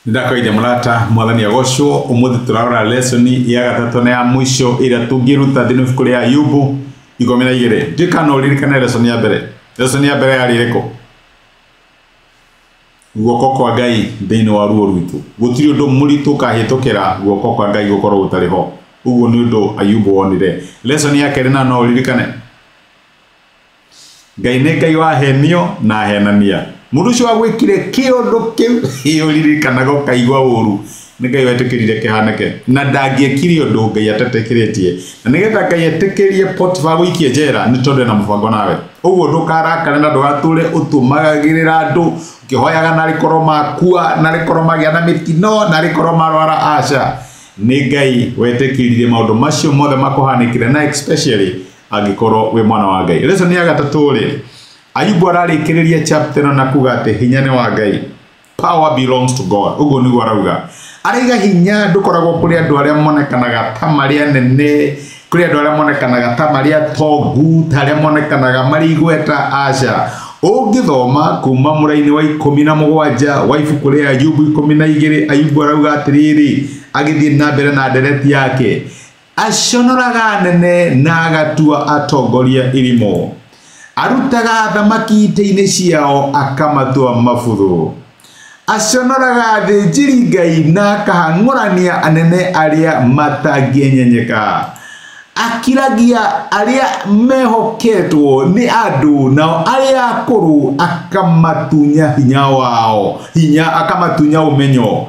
Ndakoide murata mwathani agocwo umuthi turarora lesson ya gatatu na ya mwisho ira tungiruta thini ibuku ria Ayubu 12 ndikana uririkane lesson ya mbere yari iriko guoko kwa Ngai thini wa ruo rwitu gutiri undu muritu kahitukira guoko kwa Ngai gukorwo gutariho uguo ni undu Ayubu wonire lesson ya keri na no uririkane Ngai ne Ngai wa henio na henania mundu cio agwikire kiondu kiu iuririkana go kaigwa uru ni Ngai wetikirire kihaneke na ndangiekirie undu Ngai atetekiretie na nigetha Ngai etekirie Potifa gwikie njera ni tondu na mubango nawe uguo ndukarakare na ndugature utumagagirira andu ukihoyaga na rikoro makua na rikoro magia na mitino na rikoro marwara aca ni Ngai wetikirire maundu macio mothe makuhanikire na especially agikorwo we mwana wa Ngai. Lesson ya gatatu ri Ayubu ararikiriria chapter na kuga ati hinya ni wa Ngai. Power belongs to God. Ugo ni warauga. Ariga hinya ndukoragwo kuri andu aria monekanaga ta maria nene, kuri andu aria monekanaga ta maria togu, ta aria monekanaga mari igweta aca. Ungithoma kuma muraini wa 17 wa ibuku ria Ayubu 12 Ayubu arauga atiriri agithie na mbere na ndereti yake. Aconoraga nene na agatua atongoria irimo. Arutaga thamaki ite-ini ciao akamatua mabuthu. Aconoraga thĩnjĩri Ngai na akahang'ũrania anene aria matangĩenyenyeka. Akiragia aria mehoketwo ni andu nao aria akũrũ akamatunya hinya wao, akamatunya umenyo.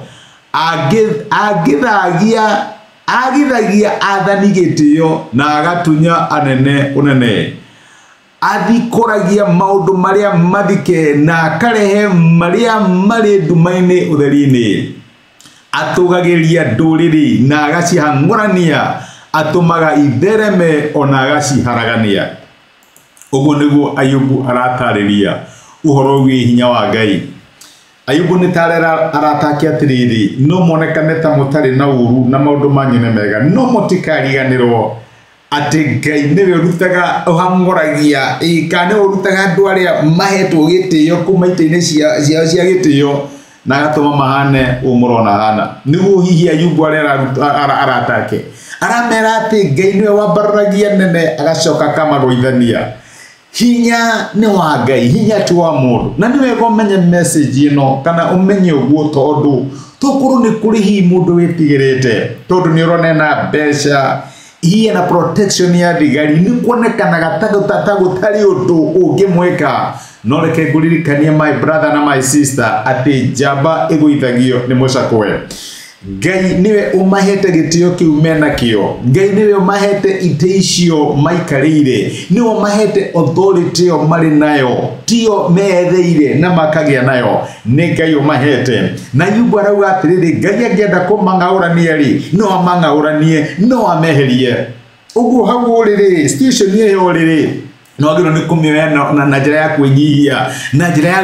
Agithagia athani gĩtĩo na agatunya anene unene. Athikũragia maundu maria mathike na akarehe maria mari ndumaini utheri-ini. Atũgagĩria ndũrĩrĩ na agacihang'ũrania, atumaga ithereme ona agaciharagania. Uguo niguo Ayubu aratarĩria uhoro wi hinya wa Ngai. Ayubu ni tarera arataki atiriri no monekane ta mutari na uru na maundu manyune mega no mutikariganirwo ati Ngai niwe urutaga uhang'ũragia ikane urutaga andu aria mahetwo gĩtĩo kuma ite-ini ciao cia gĩtĩo na agatũma mahane umurona hana niguo hihi Ayubu aratake aramera ati Ngai niwe wambararagia nene agacoka kamarũithania. Hinya ni wa Ngai, hinya ti wa mundu. Na niwe gomenye message ino kana umenye uguo tondu tukuru ni kuri hi mundu witigirite tondu ni urone na mbeca hiya na protection ya thigari ni kuonekanaga ta gutari undu ungimweka. No reke nguririkanie my brother na my sister ati njamba iguithagio ni mucakwe. Ngai niwe umahete gĩtĩo kiu mena kio. Ngai niwe umahete ite icio maikarĩire, niwe umahete authority o mari nayo, tio metheire na makagia nayo. Ni Ngai umahete. Na Ayubu arauga atiriri Ngai angĩenda kũmang'aũrania ri no amang'aũranie no ameherie. Uguo hau riri station ĩyo riri no agiro ni kumioya na njira ya kwenyihia na njira ya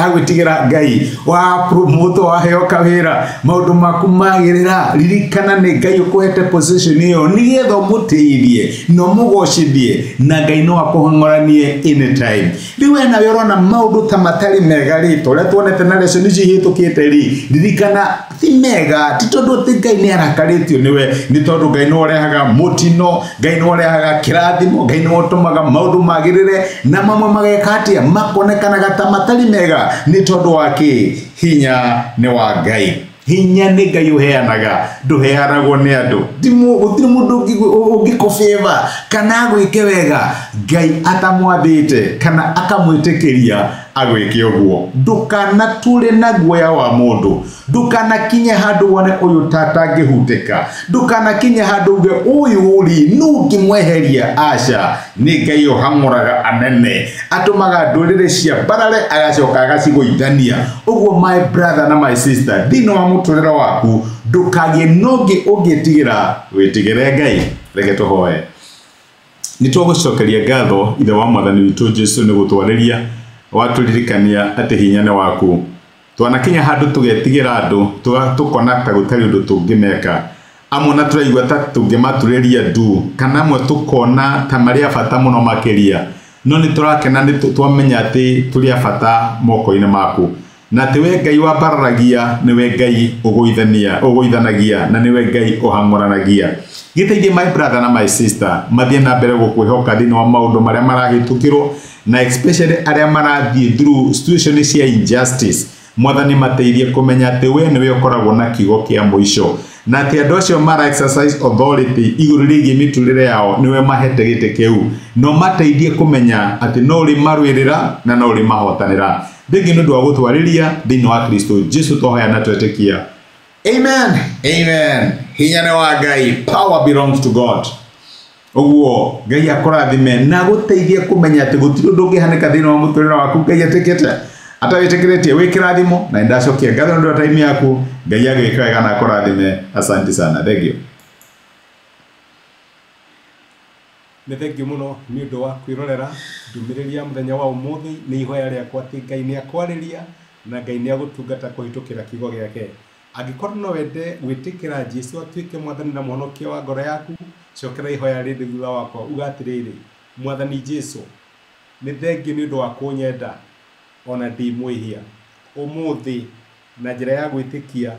gwĩtigĩra Ngai wa promote wa heo kawira maundu maku magirira ririkana ni Ngai ukuhete position iyo nigetha mũtĩithie no mũgocithie na Ngai no akuhang'ũranie anytime. Riwe na yorona maundu ta matari mega rito uria tuonete na lesson ici hitukite ri ririkana ti mega ti tondu ti Ngai ni arakaritio niwe ni tondu Ngai no urehaga mutino, Ngai no urehaga kirathimo, Ngai no utumaga maundu magirire na mamwe magekatia makonekanaga ta matari mega ni tondu wake hinya ni wa Ngai. Hinya ni Ngai uheanaga nduheanagwo ni andu gutiri mundu ungikofeva kana gwike wega Ngai atamwathite kana akamwitikiria agwike uguo. Ndukanature na guoya wa mundu, ndukanakinye handu wone uyu tatangihuteka, ndukanakinye handu uge uyu uri nungimweheria aca. Ni Ngai uhang'ũraga anene atumaga ndũrĩrĩ cia barare agacoka agacigũithania. Uguo my brother na my sister thĩinĩ wa mũtũrĩre waku ndukagie nũngĩ ũngĩtigĩra wĩtigĩre Ngai. Reke tũhoe. Nitũgũcokeria ngatho ithe wa mwathani witũ Jesu nĩ gũtwarĩria watũririkania ati hinya ni waku. Twanakinya handu tugetigira andu tukona ta gutari undu tungimeka amwe na turaigua ta tungimaturĩria ndu kana amwe tukona ta maria bata muno makiria no ni turakena ni twamenya ati turi abata moko-ini maku na tiwe Ngai wambararagia niwe Ngai uguithanagia na niwe Ngai uhangoranagia. Giteithie my brother na my sister mathie na mbere gukwihoka thini wa maundu maria marahitukirwo na especially aria marathie through situation cia injustice. Mwathani mateithie kumenya ati we niwe ukoragwo na kiugo kia muico na ati andu acio mara exercise authority iguru rigie miturire yao niwe mahete gite kiu no mateithie kumenya ati no uri marwirira na no uri mahotanira. Thengi nundu wa gutwariria thini wa Kristo Jesu tohoya na twetikia. Amen. Amen. Hinya ni wa Ngai. Power belongs to God. Oguo Ngai akorathime na guteithie kumenya ati gutiri undu ungihanika thini wa muturire waku Ngai atikite ata witikiretie wikirathimo na ndacokia ngatho ndio time yaku Ngai agwika wega na akorathime. Asante sana. Thank you. Nĩ thengiũ mũno nĩ ũndũ wa kwĩrorera ndũmĩrĩri ya mũthenya wa ũmũthĩ. Nĩ ihoya rĩakwa atĩ Ngai nĩ akwarĩria na Ngai nĩ agũtungata kũhĩtũkĩra kiugo gĩake. Angĩkorwo no wende gwĩtĩkĩra Jesũ atuĩke mwathani na mũhonokia wa ngoro yaku, cokera ihoya rĩrĩ thutha wakwa uga atĩrĩrĩ: Mwathani Jesũ, nĩ thengiũ nĩ ũndũ wa kũnyenda ona ndi mwĩhia. Ũmũthĩ na njĩra ya gwĩtĩkia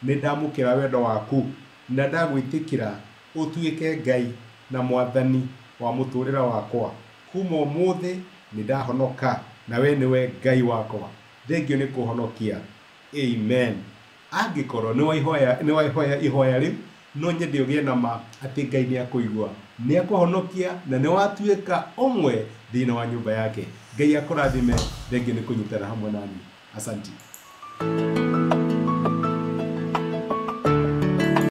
nĩ ndamũkĩra wendo waku na ndagwĩtĩkĩra ũtuĩke Ngai na mwathani wa mũtũrĩre wakwa. Kuma ũmũthĩ nĩ ndahonoka na we nĩwe Ngai wakwa. Thengiũ nĩ kũhonokia. Amen. Angĩkorwo nĩ waihoya ihoya rĩu no nyende ũgĩe na ma atĩ Ngai nĩ akũigua, nĩ akũhonokia na nĩ watuĩka ũmwe thĩinĩ wa nyũmba yake. Ngai akũrathime. Thengiũ nĩ kũnyitana hamwe nani. Asante.